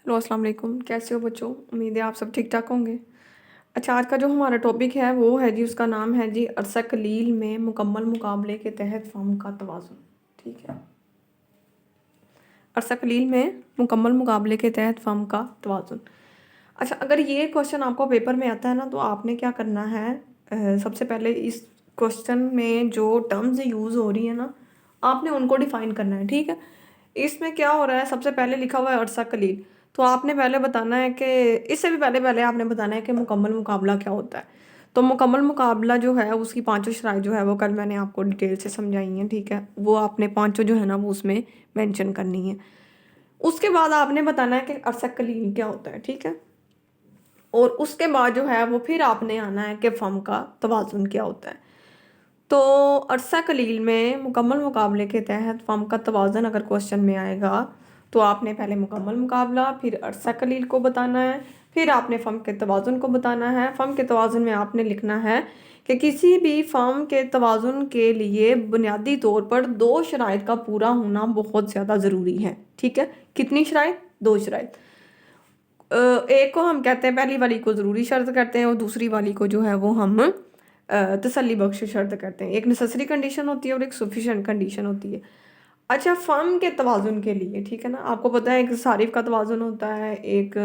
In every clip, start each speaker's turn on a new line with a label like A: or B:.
A: Hello अस्सलाम वालेकुम। कैसे हो बच्चों? उम्मीद है आप सब ठीक ठाक होंगे। अच्छा, आज का जो हमारा टॉपिक है वो है जी, उसका नाम है जी अरसा कलील में मुकम्मल मुकाबले के तहत फ़म का तवाज़ुन। ठीक है, अरसा कलील में मुकम्मल मुकाबले के तहत फ़म का तवाज़ुन। अच्छा, अगर ये क्वेश्चन आपको पेपर में आता है ना, तो आपने क्या करना है, सबसे पहले इस क्वेश्चन में जो टर्म्स यूज़ हो रही है ना, आपने उनको डिफ़ाइन करना है। ठीक है, इसमें क्या हो रहा है, सबसे पहले लिखा हुआ है अरसा कलील, तो आपने पहले बताना है कि इससे भी पहले पहले आपने बताना है कि मुकम्मल मुकाबला क्या होता है। तो मुकम्मल मुकाबला जो है उसकी पांचों शराइ जो है वो कल मैंने आपको डिटेल से समझाई हैं। ठीक है, वो आपने पांचों जो है ना वो उसमें मेंशन करनी है। उसके बाद आपने बताना है कि अरसा कलील क्या होता है। ठीक है, और उसके बाद जो है वो फिर आपने आना है कि फ़म का तवाज़ुन क्या होता है। तो अरसा कलील में मुकम्मल मुकाबले के तहत फ़म का तवाज़ुन अगर क्वेश्चन में आएगा, तो आपने पहले मुकम्मल मुकाबला, फिर अरसा कलील को बताना है, फिर आपने फ़म के तवाज़ुन को बताना है। फ़म के तवाज़ुन में आपने लिखना है कि किसी भी फ़म के तवाज़ुन के लिए बुनियादी तौर पर दो शराइत का पूरा होना बहुत ज़्यादा ज़रूरी है। ठीक है, कितनी शराइत? दो शराइत। एक को हम कहते हैं, पहली वाली को ज़रूरी शर्त करते हैं, और दूसरी वाली को जो है वो हम तसल्ली बख्श शर्त करते हैं। एक नेसेसरी कंडीशन होती है और एक सफिशिएंट कंडीशन होती है। अच्छा, फ़म के तवाज़ुन के लिए, ठीक है ना, आपको पता है एक सारिफ का तवाज़ुन होता है, एक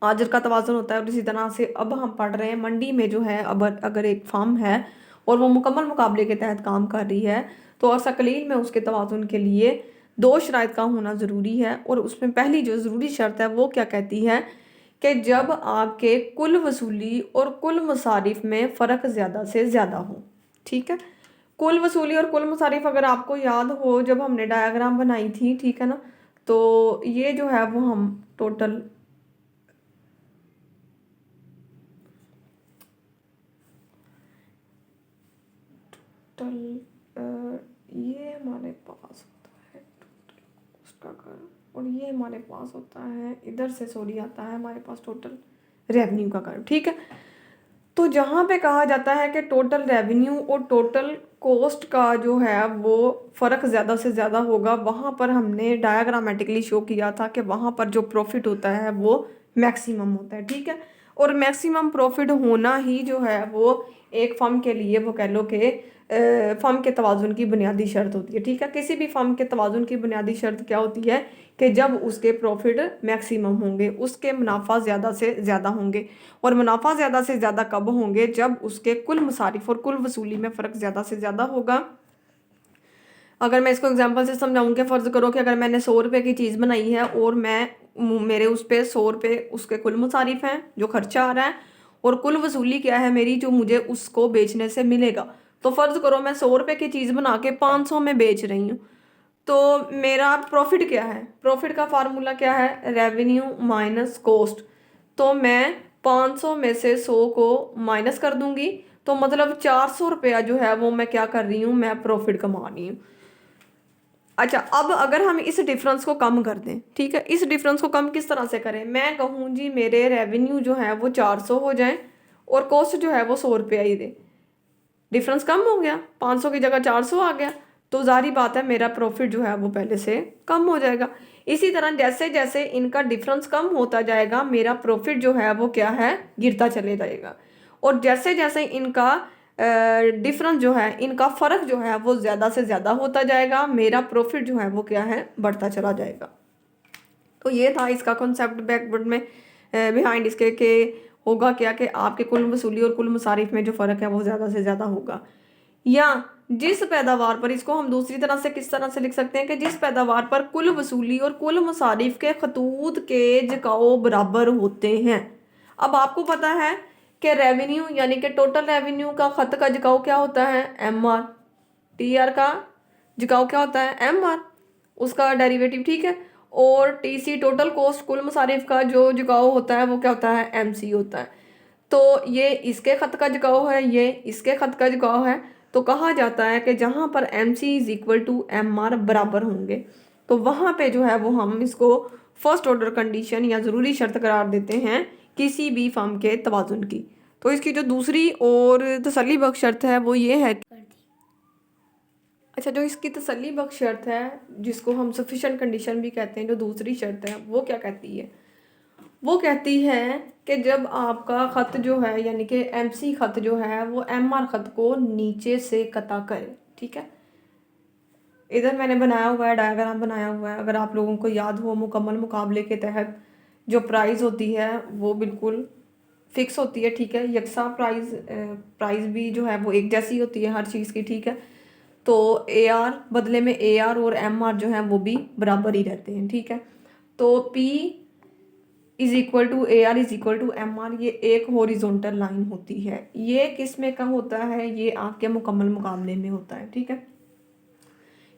A: आजर का तवाज़ुन होता है, और इसी तरह से अब हम पढ़ रहे हैं मंडी में जो है, अब अगर एक फ़र्म है और वो मुकम्मल मुकाबले के तहत काम कर रही है, तो अरसा कलील में उसके तवाज़ुन के लिए दो शराइत का होना ज़रूरी है। और उसमें पहली जो ज़रूरी शर्त है वो क्या कहती है कि जब आपके कुल वसूली और कुल मसारिफ में फ़र्क ज़्यादा से ज़्यादा हो। ठीक है, कुल वसूली और कुल मसारिफ अगर आपको याद हो, जब हमने डायग्राम बनाई थी, ठीक है ना, तो ये जो है वो हम टोटल ये हमारे पास होता है टोटल कॉस्ट का कर्व, और ये हमारे पास होता है, इधर से सॉरी आता है हमारे पास टोटल रेवेन्यू का कर्व। ठीक है, तो जहाँ पे कहा जाता है कि टोटल रेवेन्यू और टोटल कॉस्ट का जो है वो फ़र्क ज़्यादा से ज़्यादा होगा, वहाँ पर हमने डायग्रामेटिकली शो किया था कि वहाँ पर जो प्रॉफिट होता है वो मैक्सिमम होता है। ठीक है, और मैक्सिमम प्रॉफिट होना ही जो है वो एक फर्म के लिए, वो कह लो कि फर्म के तवाज़ुन की बुनियादी शर्त होती है। ठीक है, किसी भी फर्म के तवाज़ुन की बुनियादी शर्त क्या होती है कि जब उसके प्रॉफिट मैक्सिमम होंगे, उसके मुनाफा ज़्यादा से ज़्यादा होंगे। और मुनाफा ज़्यादा से ज़्यादा कब होंगे? जब उसके कुल मसारिफ और कुल वसूली में फ़र्क ज़्यादा से ज़्यादा होगा। अगर मैं इसको एग्जांपल से समझाऊँ कि फ़र्ज़ करो कि अगर मैंने 100 रुपये की चीज़ बनाई है और मेरे उस पे 100 रुपये उसके कुल मसारिफ हैं जो खर्चा आ रहा है, और कुल वसूली क्या है मेरी, जो मुझे उसको बेचने से मिलेगा। तो फ़र्ज़ करो मैं 100 रुपये की चीज़ बना के 500 में बेच रही हूँ, तो मेरा प्रॉफिट क्या है? प्रॉफिट का फार्मूला क्या है? Revenue minus cost. तो मैं 500 में से 100 को माइनस कर दूंगी, तो मतलब 400 रुपया जो है वो मैं क्या कर रही हूँ, मैं प्रॉफिट कमा रही हूँ। अच्छा, अब अगर हम इस डिफरेंस को कम कर दें, ठीक है, इस डिफरेंस को कम किस तरह से करें? मैं कहूँ जी मेरे रेवेन्यू जो है वो 400 हो जाए और कॉस्ट जो है वो 100 रुपया ही दे। डिफरेंस कम हो गया, 500 की जगह 400 आ गया, तो जारी बात है मेरा प्रॉफिट जो है वो पहले से कम हो जाएगा। इसी तरह जैसे जैसे इनका डिफरेंस कम होता जाएगा, मेरा प्रॉफिट जो है वो क्या है, गिरता चले जाएगा। और जैसे जैसे इनका डिफरेंस जो है, इनका फ़र्क जो है वो ज़्यादा से ज़्यादा होता जाएगा, मेरा प्रॉफिट जो है वो क्या है, बढ़ता चला जाएगा। तो ये था इसका कॉन्सेप्ट बैकवर्ड में, बिहाइंड इसके के होगा क्या कि आपके कुल वसूली और कुल मसारिफ में जो फ़र्क है वो ज़्यादा से ज़्यादा होगा। या जिस पैदावार पर, इसको हम दूसरी तरह से किस तरह से लिख सकते हैं कि जिस पैदावार पर कुल वसूली और कुल मसारिफ के खतूत के झुकाव बराबर होते हैं। अब आपको पता है कि रेवेन्यू यानी कि टोटल रेवेन्यू का खत का झुकाव क्या होता है, एम आर। टी आर का झुकाव क्या होता है, एम आर, उसका डेरिवेटिव। ठीक है, और टी सी टोटल कॉस्ट कुल मसारिफ का जो झुकाव होता है वो क्या होता है, एम सी होता है। तो ये इसके खत का झुकाव है, ये इसके खत का झुकाव है। तो कहा जाता है कि जहाँ पर M C is equal to M R बराबर होंगे, तो वहाँ पे जो है वो हम इसको फर्स्ट ऑर्डर कंडीशन या ज़रूरी शर्त करार देते हैं किसी भी फर्म के तवाज़ुन की। तो इसकी जो दूसरी और तसल्ली बख्श शर्त है वो ये है, अच्छा, जो इसकी तसल्ली बख्श शर्त है, जिसको हम सफिशेंट कंडीशन भी कहते हैं, जो दूसरी शर्त है, वो क्या कहती है? वो कहती है कि जब आपका ख़त जो है, यानी कि एमसी ख़त जो है, वो एमआर ख़त को नीचे से कता करे। ठीक है, इधर मैंने बनाया हुआ है, डायग्राम बनाया हुआ है, अगर आप लोगों को याद हो, मुकम्मल मुकाबले के तहत जो प्राइस होती है वो बिल्कुल फिक्स होती है। ठीक है, यकसा प्राइस भी जो है वो एक जैसी होती है हर चीज़ की। ठीक है, तो ए आर बदले में ए आर और एम आर जो है वो भी बराबर ही रहते हैं। ठीक है, तो P is equal to A R is equal to M R, ये एक हॉरिजॉन्टल लाइन होती है। ये किस में का होता है? ये आपके मुकम्मल मुकाबले में होता है। ठीक है,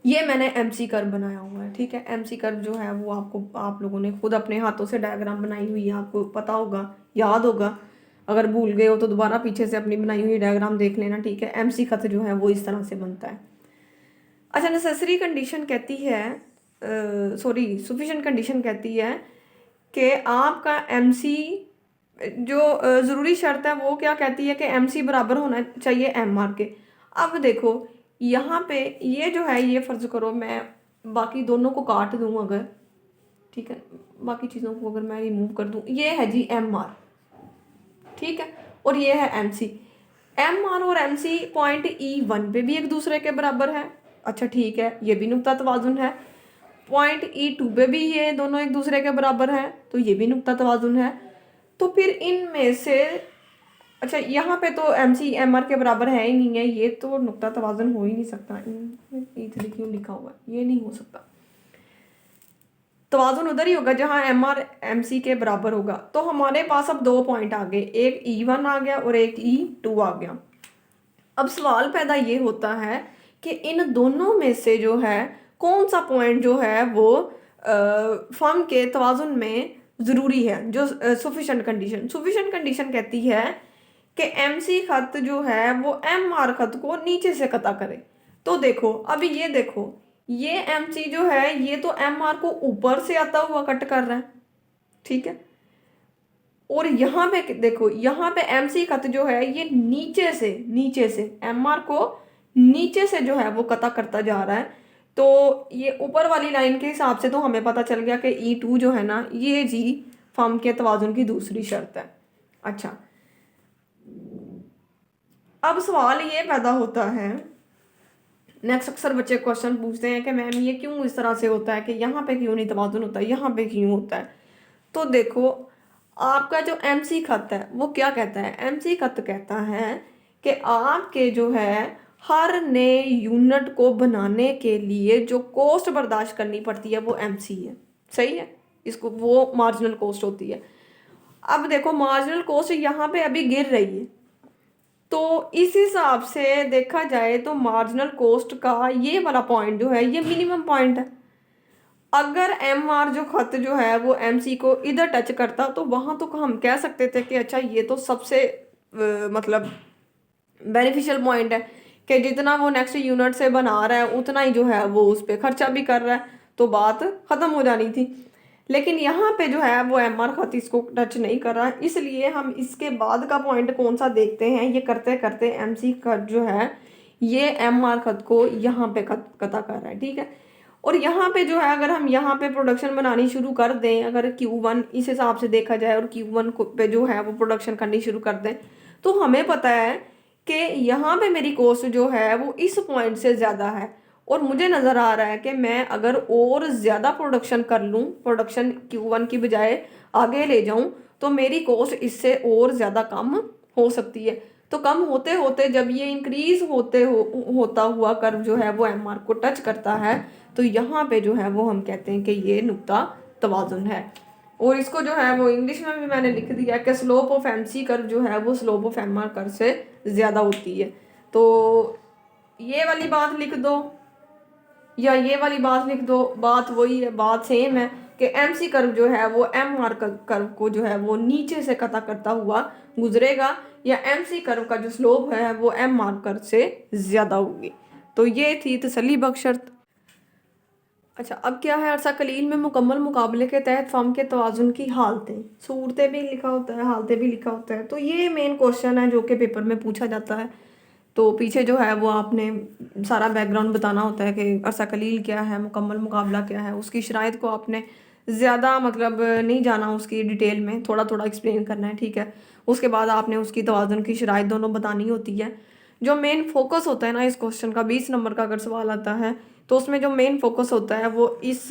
A: ये मैंने एमसी कर्व बनाया हुआ है। ठीक है, एमसी कर्व जो है वो आप लोगों ने खुद अपने हाथों से डायग्राम बनाई हुई है, आपको पता होगा, याद होगा। अगर भूल गए हो तो दोबारा पीछे से अपनी बनाई हुई डायग्राम देख लेना। ठीक है, एमसी खत जो है वो इस तरह से बनता है। अच्छा, नेसेसरी कंडीशन कहती है, सॉरी सफिशिएंट कंडीशन कहती है कि आपका एमसी जो ज़रूरी शर्त है वो क्या कहती है कि एमसी बराबर होना चाहिए एमआर के। अब देखो यहाँ पे ये जो है, ये फ़र्ज़ करो मैं बाकी दोनों को काट दूँ अगर, ठीक है, बाकी चीज़ों को अगर मैं रिमूव कर दूँ, ये है जी एमआर, ठीक है, और ये है एमसी। एमआर और एमसी पॉइंट E1 पे भी एक दूसरे के बराबर है। अच्छा ठीक है, ये भी नुक्ता तवाजुन है। पॉइंट E2 पे भी ये दोनों एक दूसरे के बराबर है, तो ये भी नुक्ता तवाजुन है। तो फिर इनमें से, अच्छा यहाँ पे तो एम सी एम आर के बराबर है ही नहीं है, ये तो नुक्ता तवाजुन हो ही नहीं सकता। इधर क्यों लिखा हुआ है? ये नहीं हो सकता। तवाजुन उधर ही होगा जहाँ एम आर एम सी के बराबर होगा। तो हमारे पास अब दो पॉइंट आ गए, एक E1 आ गया और एक E2 आ गया। अब सवाल पैदा ये होता है कि इन दोनों में से जो है कौन सा पॉइंट जो है वो फॉर्म के तवाजुन में ज़रूरी है। जो सफिशेंट कंडीशन कहती है कि एमसी खत जो है वो एम आर खत को नीचे से कता करे। तो देखो अभी ये देखो, ये एमसी जो है ये तो एम आर को ऊपर से आता हुआ कट कर रहा है। ठीक है, और यहाँ पे देखो, यहाँ पे एमसी खत जो है ये नीचे से एम आर को नीचे से जो है वो कता करता जा रहा है। तो ये ऊपर वाली लाइन के हिसाब से तो हमें पता चल गया कि E2 जो है ना, ये जी फॉर्म के तवाजुन की दूसरी शर्त है। अच्छा, अब सवाल ये पैदा होता है, नेक्स्ट अक्सर बच्चे क्वेश्चन पूछते हैं कि मैम ये क्यों इस तरह से होता है, कि यहाँ पे क्यों नहीं तवाजुन होता है, यहाँ पे क्यों होता है? तो देखो आपका जो एमसी खत है वो क्या कहता है? एमसी खत कहता है कि आपके जो है हर नए यूनिट को बनाने के लिए जो कॉस्ट बर्दाश्त करनी पड़ती है वो एमसी है। सही है, इसको वो मार्जिनल कॉस्ट होती है। अब देखो मार्जिनल कॉस्ट यहाँ पे अभी गिर रही है, तो इस हिसाब से देखा जाए तो मार्जिनल कॉस्ट का ये वाला पॉइंट जो है ये मिनिमम पॉइंट है। अगर एम आर जो खत जो है वो एम सी को इधर टच करता तो वहाँ तो हम कह सकते थे कि अच्छा ये तो सबसे मतलब बेनिफिशियल पॉइंट है कि जितना वो नेक्स्ट यूनिट से बना रहा है उतना ही जो है वो उस पर खर्चा भी कर रहा है, तो बात ख़त्म हो जानी थी। लेकिन यहाँ पे जो है वो एम आर खत इसको टच नहीं कर रहा है, इसलिए हम इसके बाद का पॉइंट कौन सा देखते हैं। ये करते करते एम सी खत जो है ये एम आर खत को यहाँ पे कता कर रहा है। ठीक है, और यहाँ पे जो है अगर हम यहाँ पे प्रोडक्शन बनानी शुरू कर दें, अगर Q1 इस हिसाब से देखा जाए और Q1 पे जो है वो प्रोडक्शन करनी शुरू कर दें, तो हमें पता है कि यहाँ पे मेरी कॉस्ट जो है वो इस पॉइंट से ज़्यादा है, और मुझे नज़र आ रहा है कि मैं अगर और ज़्यादा प्रोडक्शन कर लूँ, प्रोडक्शन Q1 की बजाय आगे ले जाऊँ, तो मेरी कॉस्ट इससे और ज़्यादा कम हो सकती है। तो कम होते होते जब ये इंक्रीज होता हुआ कर्व जो है वो एम आर को टच करता है, तो यहाँ पे जो है वो हम कहते हैं कि ये नुक्ता तवाजुन है। और इसको जो है वो इंग्लिश में भी मैंने लिख दिया कि स्लोप ऑफ एमसी कर्व जो है वो slope of M R curve से ज़्यादा होती है। तो ये वाली बात लिख दो या ये वाली बात लिख दो, बात वही है, बात सेम है कि एमसी कर्व जो है वो एम आर कर्व को जो है वो नीचे से कता करता हुआ गुजरेगा, या एमसी कर्व का जो स्लोप है वो एम आर कर्व से ज़्यादा होगी। तो ये थी तसल्ली बख्श शर्त। अच्छा, अब क्या है, अरसा कलील में मुकम्मल मुकाबले के तहत फॉर्म के तवाजुन की हालतें, सूरतें भी लिखा होता है, हालतें भी लिखा होता है। तो ये मेन क्वेश्चन है जो कि पेपर में पूछा जाता है। तो पीछे जो है वो आपने सारा बैकग्राउंड बताना होता है कि अरसा कलील क्या है, मुकम्मल मुकाबला क्या है, उसकी शराइत को आपने ज़्यादा मतलब नहीं जाना उसकी डिटेल में, थोड़ा थोड़ा एक्सप्लेन करना है, ठीक है। उसके बाद आपने उसकी तवाज़ुन की शराइत दोनों बतानी होती है। जो मेन फोकस होता है ना इस क्वेश्चन का, 20 नंबर का अगर सवाल आता है तो उसमें जो मेन फोकस होता है वो इस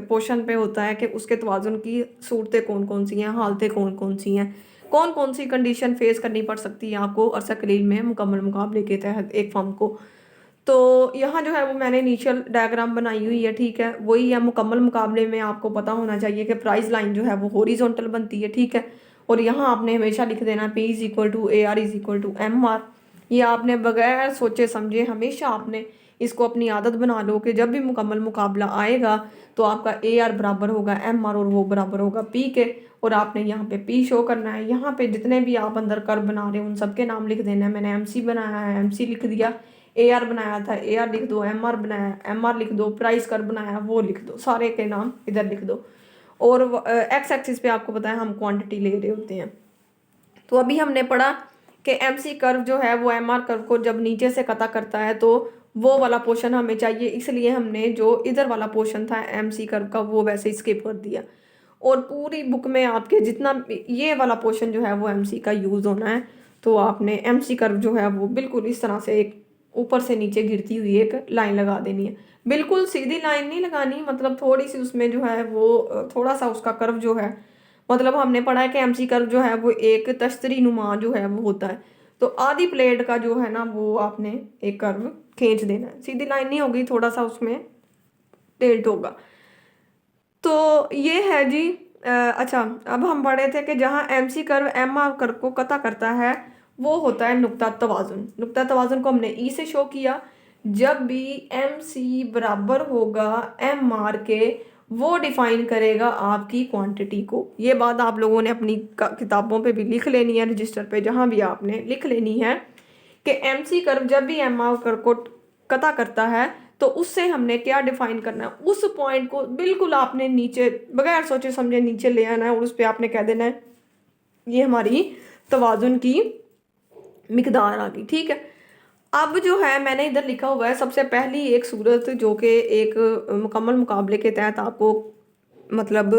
A: पोर्शन पे होता है कि उसके तवाज़ुन की सूरतें कौन कौन सी हैं, हालतें कौन कौन सी हैं, कौन कौन सी कंडीशन फेस करनी पड़ सकती है आपको अरसा कलील में मुकम्मल मुकाबले के तहत एक फॉर्म को। तो यहाँ जो है वो मैंने इनिशियल डायग्राम बनाई हुई है, ठीक है। वही है, मुकम्मल मुकाबले में आपको पता होना चाहिए कि प्राइस लाइन जो है वो हॉरिजॉन्टल बनती है, ठीक है। और यहाँ आपने हमेशा लिख देना P is equal to AR is equal to MR। ये आपने बगैर सोचे समझे हमेशा आपने इसको अपनी आदत बना लो कि जब भी मुकम्मल मुकाबला आएगा तो आपका AR बराबर होगा MR और वो बराबर होगा P के। और आपने यहाँ पे P शो करना है। यहाँ पे जितने भी आप अंदर कर्व बना रहे हो उन सबके नाम लिख देना है। मैंने MC बनाया है, MC लिख दिया। AR बनाया था, AR लिख दो। MR बनाया, MR लिख दो। प्राइस कर्व बनाया, वो लिख दो। सारे के नाम इधर लिख दो। और एक्स एक्सिस पे आपको पता है हम क्वांटिटी ले रहे होते हैं। तो अभी हमने पढ़ा कि MC कर्व जो है वो MR कर्व को जब नीचे से कटा करता है तो वो वाला पोर्शन हमें चाहिए, इसलिए हमने जो इधर वाला पोर्शन था MC कर्व का वो वैसे स्किप कर दिया। और पूरी बुक में आपके जितना ये वाला पोर्शन जो है वो MC का यूज़ होना है। तो आपने MC कर्व जो है वो बिल्कुल इस तरह से एक ऊपर से नीचे गिरती हुई एक लाइन लगा देनी है। बिल्कुल सीधी लाइन नहीं लगानी, मतलब थोड़ी सी उसमें जो है वो थोड़ा सा उसका कर्व जो है, मतलब हमने पढ़ा है कि MC कर्व जो है वो एक तश्तरी नुमा जो है वो होता है। तो आधी प्लेट का जो है ना वो आपने एक कर्व खींच देना है। सीधी लाइन नहीं होगी, थोड़ा सा उसमें टिल्ट होगा। तो ये है जी। अच्छा, अब हम पढ़े थे कि जहाँ MC कर्व MR कर्व को कता करता है वो होता है नुक्ता तवाजुन। नुक्ता तवाजुन को हमने E से शो किया। जब भी MC बराबर होगा MR के वो डिफाइन करेगा आपकी क्वांटिटी को। ये बात आप लोगों ने अपनी किताबों पे भी लिख लेनी है, रजिस्टर पे जहाँ भी आपने लिख लेनी है कि MC कर्व जब भी MR कर्व को कता करता है तो उससे हमने क्या डिफाइन करना है। उस पॉइंट को बिल्कुल आपने नीचे बगैर सोचे समझे नीचे ले आना है और उस पर आपने कह देना है ये हमारी तवाजुन की मिकदार आ गई, ठीक है। अब जो है मैंने इधर लिखा हुआ है सबसे पहली एक सूरत जो कि एक मुकम्मल मुकाबले के तहत आपको मतलब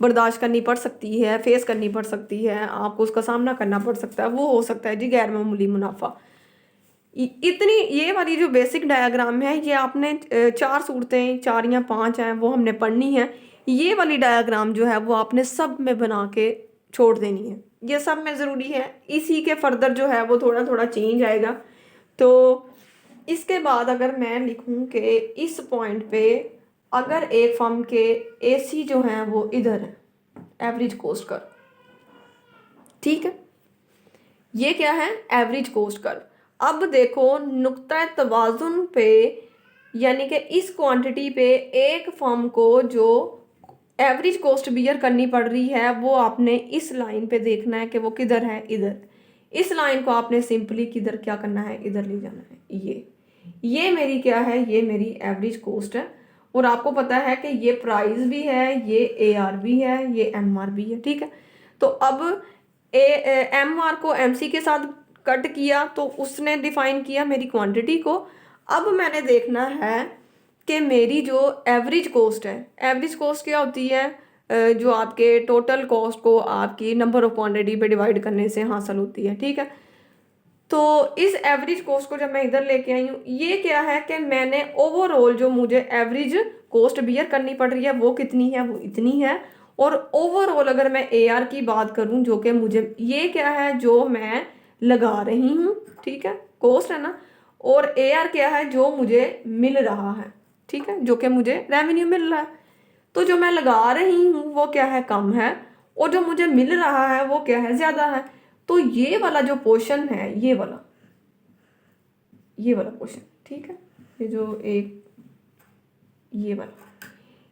A: बर्दाश्त करनी पड़ सकती है, फेस करनी पड़ सकती है, आपको उसका सामना करना पड़ सकता है। वो हो सकता है जी गैर मामूली मुनाफा। इतनी ये वाली जो बेसिक डायग्राम है ये आपने 4 सूरतें 4 या 5 हैं वो हमने पढ़नी है। ये वाली डायग्राम जो है वो आपने सब में बना के छोड़ देनी है। ये सब में ज़रूरी है। इसी के फर्दर जो है वो थोड़ा थोड़ा चेंज आएगा। तो इसके बाद अगर मैं लिखूं कि इस पॉइंट पे अगर एक फर्म के AC जो हैं वो इधर है, एवरेज कॉस्ट कर्व, ठीक है। ये क्या है, एवरेज कॉस्ट कर्व। अब देखो नुक्ता तवाजुन पे यानी कि इस क्वांटिटी पे एक फर्म को जो एवरेज कॉस्ट बियर करनी पड़ रही है वो आपने इस लाइन पे देखना है कि वो किधर है, इधर। इस लाइन को आपने सिंपली किधर क्या करना है, इधर ले जाना है। ये मेरी क्या है, ये मेरी एवरेज कॉस्ट है। और आपको पता है कि ये प्राइस भी है, ये AR भी है, ये MR भी है, ठीक है। तो अब MR को MC के साथ कट किया तो उसने डिफाइन किया मेरी क्वांटिटी को। अब मैंने देखना है कि मेरी जो एवरेज कॉस्ट है, एवरेज कॉस्ट क्या होती है, जो आपके टोटल कॉस्ट को आपकी नंबर ऑफ क्वांटिटी पे डिवाइड करने से हासिल होती है, ठीक है। तो इस एवरेज कॉस्ट को जब मैं इधर लेके आई हूँ, ये क्या है कि मैंने ओवरऑल जो मुझे एवरेज कॉस्ट बियर करनी पड़ रही है वो कितनी है, वो इतनी है। और ओवरऑल अगर मैं AR की बात करूँ जो कि मुझे ये क्या है जो मैं लगा रही हूँ, ठीक है, कॉस्ट है ना। और AR क्या है जो मुझे मिल रहा है, ठीक है, जो कि मुझे रेवेन्यू मिल रहा है। तो जो मैं लगा रही हूँ वो क्या है, कम है। और जो मुझे मिल रहा है वो क्या है, ज़्यादा है। तो ये वाला जो पोर्शन है, ये वाला पोर्शन, ठीक है, ये जो एक ये वाला,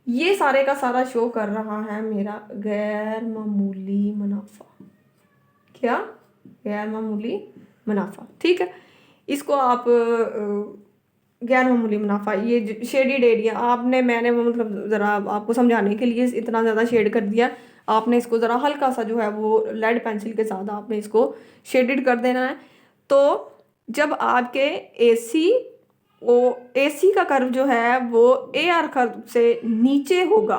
A: ये सारे का सारा शो कर रहा है मेरा गैर मामूली मुनाफा। क्या, गैर मामूली मुनाफा, ठीक है। इसको आप गैर मामूली मुनाफा, ये शेडेड एरिया मैंने मतलब ज़रा आपको समझाने के लिए इतना ज़्यादा शेड कर दिया। आपने इसको ज़रा हल्का सा जो है वो लेड पेंसिल के साथ आपने इसको शेडेड कर देना है। तो जब आपके एसी का कर्व जो है वो AR कर्व से नीचे होगा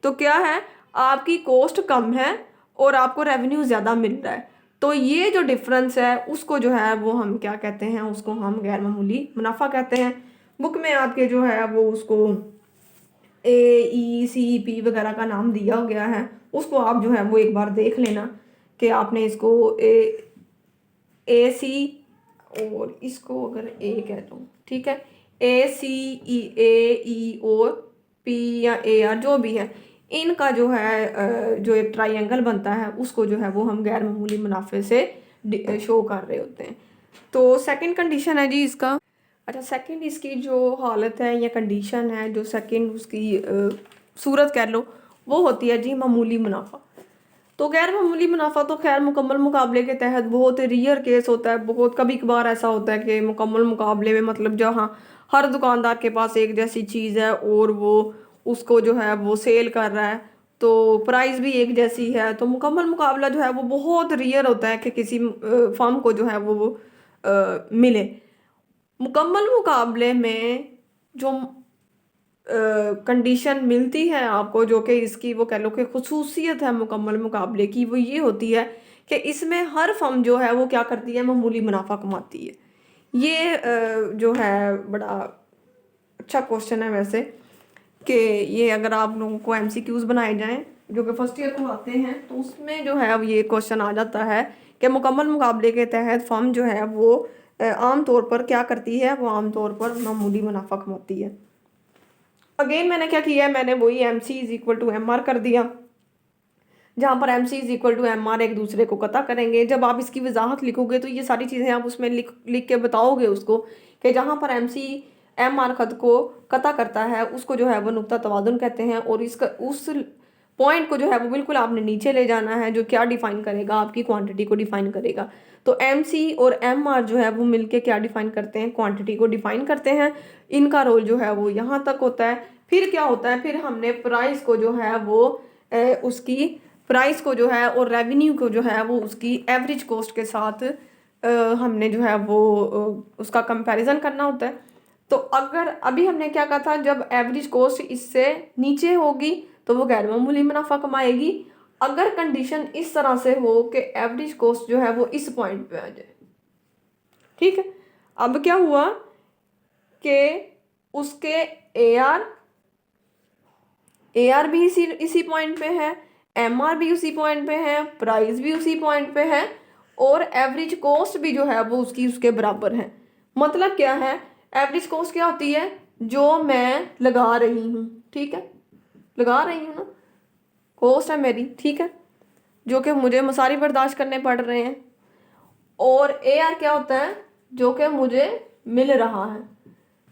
A: तो क्या है, आपकी कॉस्ट कम है और आपको रेवेन्यू ज़्यादा मिल रहा है। तो ये जो डिफरेंस है उसको जो है वो हम क्या कहते हैं, उसको हम गैर मामूली मुनाफा कहते हैं। बुक में आपके जो है वो उसको AECP वगैरह का नाम दिया गया है, उसको आप जो है वो एक बार देख लेना कि आपने इसको AC और इसको अगर A कह दो, ठीक है, ACEAEOP या AR जो भी है, इनका जो है जो एक ट्राइंगल बनता है उसको जो है वो हम गैर मामूली मुनाफे से शो कर रहे होते हैं। तो सेकंड कंडीशन है जी इसका। अच्छा, सेकंड इसकी जो हालत है या कंडीशन है, जो सेकंड उसकी सूरत कह लो, वो होती है जी मामूली मुनाफा। तो गैर मामूली मुनाफा तो खैर मुकम्मल मुकाबले के तहत बहुत रेयर केस होता है, बहुत कभी कभार ऐसा होता है कि मुकम्मल मुकाबले में मतलब जहाँ हर दुकानदार के पास एक जैसी चीज़ है और वो उसको जो है वो सेल कर रहा है, तो प्राइस भी एक जैसी है, तो मुकम्मल मुकाबला जो है वो बहुत रेयर होता है कि किसी फर्म को जो है वो मिले। मुकम्मल मुकाबले में जो कंडीशन मिलती है आपको, जो कि इसकी वो कह लो कि खुसूसियत है मुकम्मल मुकाबले की, वो ये होती है कि इसमें हर फर्म जो है वो क्या करती है, मामूली मुनाफा कमाती है। ये जो है बड़ा अच्छा क्वेश्चन है वैसे, कि ये अगर आप लोगों को MCQs बनाए जाएं जो कि फर्स्ट ईयर को आते हैं तो उसमें जो है अब ये क्वेश्चन आ जाता है कि मुकम्मल मुकाबले के तहत फर्म जो है वो आम तौर पर क्या करती है, वो आम तौर पर मामूली मुनाफा कमाती है। अगेन मैंने क्या किया है, मैंने वही MC is equal to MR कर दिया, जहाँ पर MC is equal to MR एक दूसरे को कता करेंगे। जब आप इसकी वजाहत लिखोगे तो ये सारी चीज़ें आप उसमें लिख के बताओगे उसको कि जहाँ पर MC MR खत को कता करता है उसको जो है वो नुक्ता तवादुन कहते हैं, और इसका उस पॉइंट को जो है वो बिल्कुल आपने नीचे ले जाना है, जो क्या डिफाइन करेगा, आपकी क्वांटिटी को डिफाइन करेगा। तो MC और MR जो है वो मिलके क्या डिफाइन करते हैं, क्वांटिटी को डिफाइन करते हैं। इनका रोल जो है वो यहाँ तक होता है। फिर क्या होता है, फिर हमने प्राइस को जो है वो उसकी प्राइस को जो है और रेवेन्यू को जो है वो उसकी एवरेज कॉस्ट के साथ हमने जो है वो उसका कंपैरिजन करना होता है। तो अगर अभी हमने क्या कहा था, जब एवरेज कॉस्ट इससे नीचे होगी तो वो गैर मामूली मुनाफा कमाएगी। अगर कंडीशन इस तरह से हो कि एवरेज कॉस्ट जो है वो इस पॉइंट पे आ जाए, ठीक है। अब क्या हुआ कि उसके AR भी इसी पॉइंट पे है, MR भी उसी पॉइंट पे है, प्राइस भी उसी पॉइंट पे है, और एवरेज कॉस्ट भी जो है वो उसकी उसके बराबर है। मतलब क्या है, एवरेज कॉस्ट क्या होती है, जो मैं लगा रही हूँ, ठीक है, लगा रही हूँ ना, कॉस्ट है मेरी, ठीक है, जो कि मुझे मसारी बर्दाश्त करने पड़ रहे हैं। और AR क्या होता है, जो कि मुझे मिल रहा है।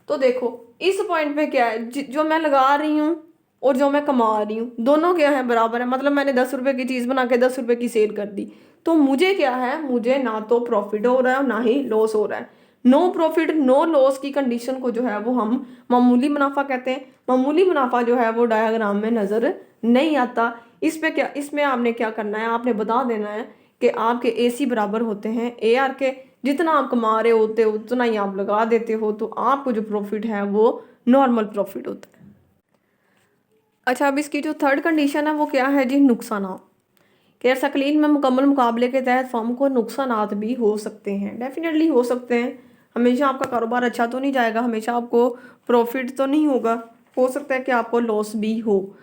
A: तो देखो इस पॉइंट पे क्या है, जो मैं लगा रही हूँ और जो मैं कमा रही हूँ दोनों क्या है, बराबर है। मतलब मैंने 10 रुपए की चीज़ बना के 10 रुपए की सेल कर दी, तो मुझे क्या है, मुझे ना तो प्रॉफिट हो रहा है और ना ही लॉस हो रहा है। नो प्रॉफिट नो लॉस की कंडीशन को जो है वो हम मामूली मुनाफा कहते हैं। मामूली मुनाफा जो है वो डायग्राम में नज़र नहीं आता। इस पे क्या, इसमें आपने क्या करना है, आपने बता देना है कि आपके AC बराबर होते हैं AR के। जितना आप कमा रहे होते हो उतना ही आप लगा देते हो, तो आपको जो प्रॉफिट है वो नॉर्मल प्रॉफिट होता है। अच्छा, अब इसकी जो थर्ड कंडीशन है वो क्या है जी, नुकसानात। केयर सकलीन में मुकम्मल मुकाबले के तहत फर्म को नुकसानात भी हो सकते हैं, डेफिनेटली हो सकते हैं। हमेशा आपका कारोबार अच्छा तो नहीं जाएगा, हमेशा आपको प्रॉफिट तो नहीं होगा, हो सकता है कि आपको लॉस भी हो।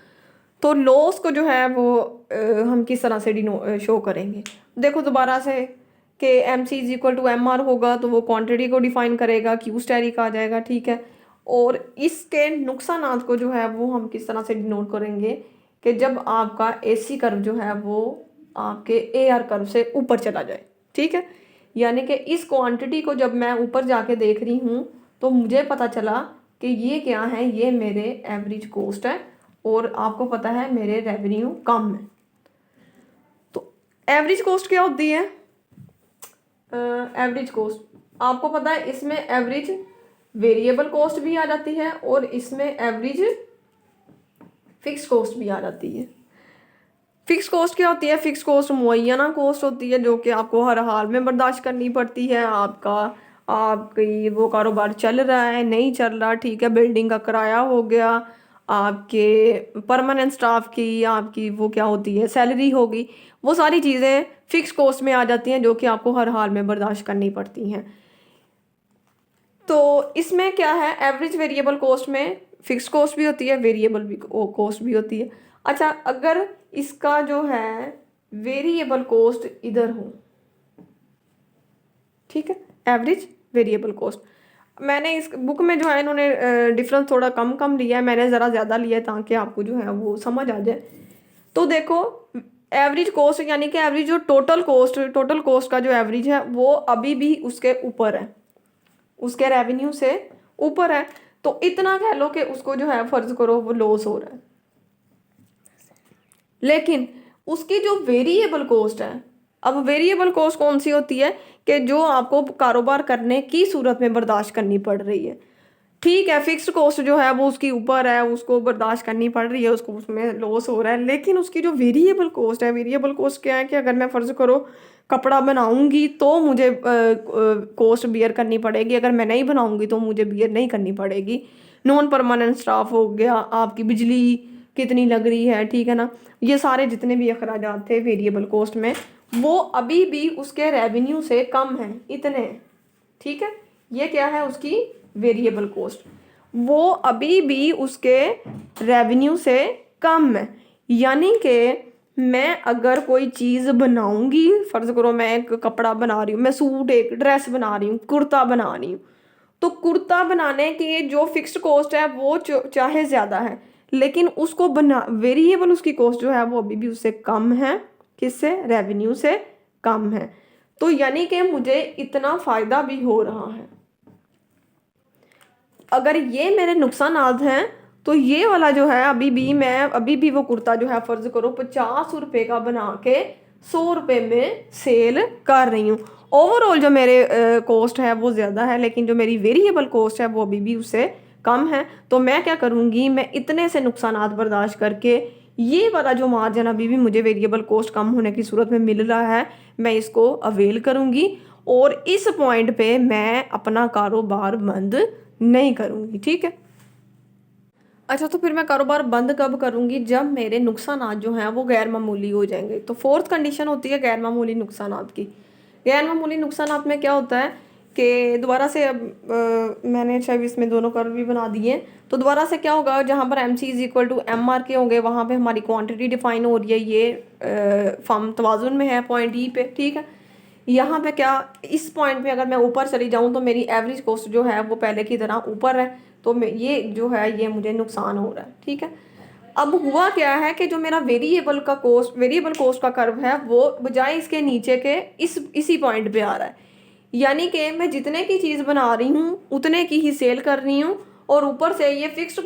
A: तो लॉस को जो है वो हम किस तरह से शो करेंगे, देखो दोबारा से कि MC is equal to MR होगा तो वो क्वांटिटी को डिफाइन करेगा, क्यू स्टेरिक आ जाएगा, ठीक है। और इसके नुकसानात को जो है वो हम किस तरह से डिनोट करेंगे कि जब आपका AC कर्व जो है वो आपके AR कर्व से ऊपर चला जाए, ठीक है। यानी कि इस क्वांटिटी को जब मैं ऊपर जाके देख रही हूँ तो मुझे पता चला कि ये क्या है, ये मेरे एवरेज कॉस्ट है, और आपको पता है मेरे रेवेन्यू कम है। तो एवरेज कॉस्ट क्या होती है, एवरेज कॉस्ट आपको पता है इसमें एवरेज वेरिएबल कॉस्ट भी आ जाती है और इसमें एवरेज फिक्स कॉस्ट भी आ जाती है। फिक्स कॉस्ट क्या होती है? फिक्स कॉस्ट मुअय्यना कॉस्ट होती है जो कि आपको हर हाल में बर्दाश्त करनी पड़ती है। आपकी वो कारोबार चल रहा है नहीं चल रहा, ठीक है, बिल्डिंग का किराया हो गया, आपके परमानेंट स्टाफ की आपकी वो क्या होती है सैलरी होगी, वो सारी चीज़ें फिक्स कॉस्ट में आ जाती हैं जो कि आपको हर हाल में बर्दाश्त करनी पड़ती हैं। तो इसमें क्या है, एवरेज वेरिएबल कॉस्ट में फिक्स कॉस्ट भी होती है, वेरिएबल भी कॉस्ट भी होती है। अच्छा, अगर इसका जो है वेरिएबल कॉस्ट इधर हो, ठीक है, एवरेज वेरिएबल कॉस्ट, मैंने इस बुक में जो है इन्होंने डिफरेंस थोड़ा कम कम लिया है, मैंने ज़रा ज़्यादा लिया है ताकि आपको जो है वो समझ आ जाए। तो देखो, एवरेज कॉस्ट यानी कि एवरेज जो टोटल कॉस्ट का जो एवरेज है वो अभी भी उसके ऊपर है, उसके रेवेन्यू से ऊपर है। तो इतना कह लो कि उसको जो है फर्ज करो वो लॉस हो रहा है, लेकिन उसकी जो वेरिएबल कॉस्ट है, अब वेरिएबल कॉस्ट कौन सी होती है कि जो आपको कारोबार करने की सूरत में बर्दाश्त करनी पड़ रही है। ठीक है, फिक्स्ड कॉस्ट जो है वो उसकी ऊपर है, उसको बर्दाश्त करनी पड़ रही है, उसको उसमें लॉस हो रहा है, लेकिन उसकी जो वेरिएबल कॉस्ट है, वेरिएबल कॉस्ट क्या है कि अगर मैं फर्ज करो कपड़ा बनाऊंगी तो मुझे कॉस्ट बियर करनी पड़ेगी, अगर मैं नहीं बनाऊंगी तो मुझे बियर नहीं करनी पड़ेगी। नॉन परमानेंट स्टाफ हो गया, आपकी बिजली कितनी लग रही है, ठीक है ना, ये सारे जितने भी अखराजात थे वेरिएबल कॉस्ट में वो अभी भी उसके रेवेन्यू से कम हैं, इतने हैं, ठीक है। ये क्या है, उसकी वेरिएबल कॉस्ट, वो अभी भी उसके रेवेन्यू से कम है। यानी कि मैं अगर कोई चीज़ बनाऊंगी, फर्ज करो मैं एक कपड़ा बना रही हूँ, मैं सूट एक ड्रेस बना रही हूँ, कुर्ता बना रही हूँ, तो कुर्ता बनाने की जो फिक्स्ड कॉस्ट है वो चाहे ज़्यादा है, लेकिन उसको बना वेरिएबल उसकी कॉस्ट जो है वो अभी भी उससे कम है, किससे, रेवेन्यू से कम है। तो यानी कि मुझे इतना फ़ायदा भी हो रहा है। अगर ये मेरे नुकसानात हैं तो ये वाला जो है अभी भी वो कुर्ता जो है फर्ज करो 50 रुपए का बना के 100 रुपए में सेल कर रही हूँ। ओवरऑल जो मेरे कॉस्ट है वो ज़्यादा है, लेकिन जो मेरी वेरिएबल कॉस्ट है वो अभी भी उससे कम है। तो मैं क्या करूँगी, मैं इतने से नुकसानात बर्दाश्त करके ये वाला जो मार्जिन अभी भी मुझे वेरिएबल कॉस्ट कम होने की सूरत में मिल रहा है, मैं इसको अवेल करूँगी और इस पॉइंट पे मैं अपना कारोबार बंद नहीं करूँगी, ठीक है। अच्छा, तो फिर मैं कारोबार बंद कब करूँगी, जब मेरे नुकसानात जो हैं वो गैर मामूली हो जाएंगे। तो फोर्थ कंडीशन होती है गैर मामूली नुकसानात की। गैर मामूली नुकसानात में क्या होता है कि दोबारा से अब मैंने शायद इसमें दोनों कर्व भी बना दिए हैं, तो दोबारा से क्या होगा, जहाँ पर MC is equal to MR के होंगे वहाँ पे हमारी क्वांटिटी डिफाइन हो रही है, ये फॉर्म तवाजुन में है पॉइंट E पे, ठीक है। यहाँ पे क्या, इस पॉइंट पे अगर मैं ऊपर चली जाऊँ तो मेरी एवरेज कॉस्ट जो है वो पहले की तरह ऊपर है, तो ये जो है ये मुझे नुकसान हो रहा है, ठीक है। अब हुआ क्या है कि जो मेरा वेरिएबल कॉस्ट का कर्व है वो बजाय इसके नीचे के इसी पॉइंट पे आ रहा है। यानी कि मैं जितने की चीज़ बना रही हूँ उतने की ही सेल कर रही हूँ, और ऊपर से ये फिक्स्ड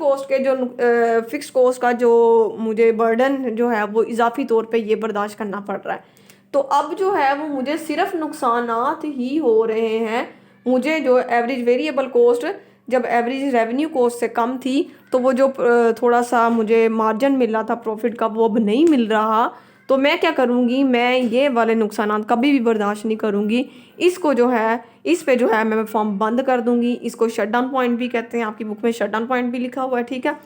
A: कॉस्ट का जो मुझे बर्डन जो है वो इजाफी तौर पे ये बर्दाश्त करना पड़ रहा है। तो अब जो है वो मुझे सिर्फ नुकसानात ही हो रहे हैं। मुझे जो एवरेज वेरिएबल कॉस्ट जब एवरेज रेवेन्यू कॉस्ट से कम थी तो वो जो थोड़ा सा मुझे मार्जिन मिल रहा था प्रॉफिट का वो अब नहीं मिल रहा। तो मैं क्या करूँगी, मैं ये वाले नुकसानात कभी भी बर्दाश्त नहीं करूँगी। इसको जो है इस पे जो है मैं फॉर्म बंद कर दूँगी। इसको शट डाउन पॉइंट भी कहते हैं, आपकी बुक में शट डाउन पॉइंट भी लिखा हुआ है, ठीक है,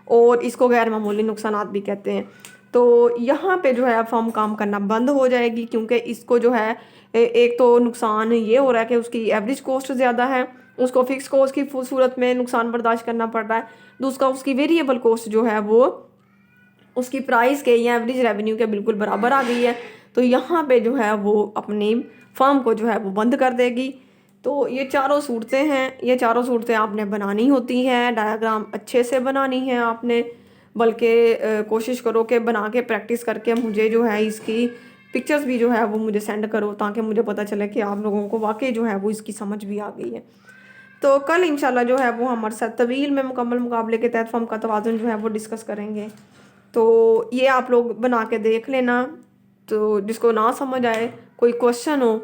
A: और इसको गैर मामूली नुकसानात भी कहते हैं। तो यहाँ पे जो है फर्म काम करना बंद हो जाएगी, क्योंकि इसको जो है एक तो नुकसान ये हो रहा है कि उसकी एवरेज कॉस्ट ज़्यादा है, उसको फिक्स कॉस्ट की सूरत में नुकसान बर्दाश्त करना पड़ रहा है। दूसरा, उसकी वेरिएबल कॉस्ट जो है वो उसकी प्राइस के या एवरेज रेवेन्यू के बिल्कुल बराबर आ गई है। तो यहाँ पे जो है वो अपनी फर्म को जो है वो बंद कर देगी। तो ये चारों सूरतें हैं, ये चारों सूरतें आपने बनानी होती हैं, डायग्राम अच्छे से बनानी है आपने, बल्कि कोशिश करो कि बना के प्रैक्टिस करके मुझे जो है इसकी पिक्चर्स भी जो है वो मुझे सेंड करो, ताकि मुझे पता चले कि आप लोगों को वाकई जो है वो इसकी समझ भी आ गई है। तो कल इंशाल्लाह जो है वो हमारे साथ तवील में मुकम्मल मुकाबले के तहत फर्म का तवाज़ुन जो है वो डिस्कस करेंगे। तो ये आप लोग बना के देख लेना। तो जिसको ना समझ आए, कोई क्वेश्चन हो,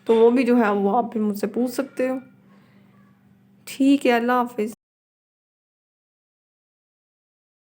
A: तो वो भी जो है वो आप भी मुझसे पूछ सकते हो। ठीक है, अल्लाह हाफिज़।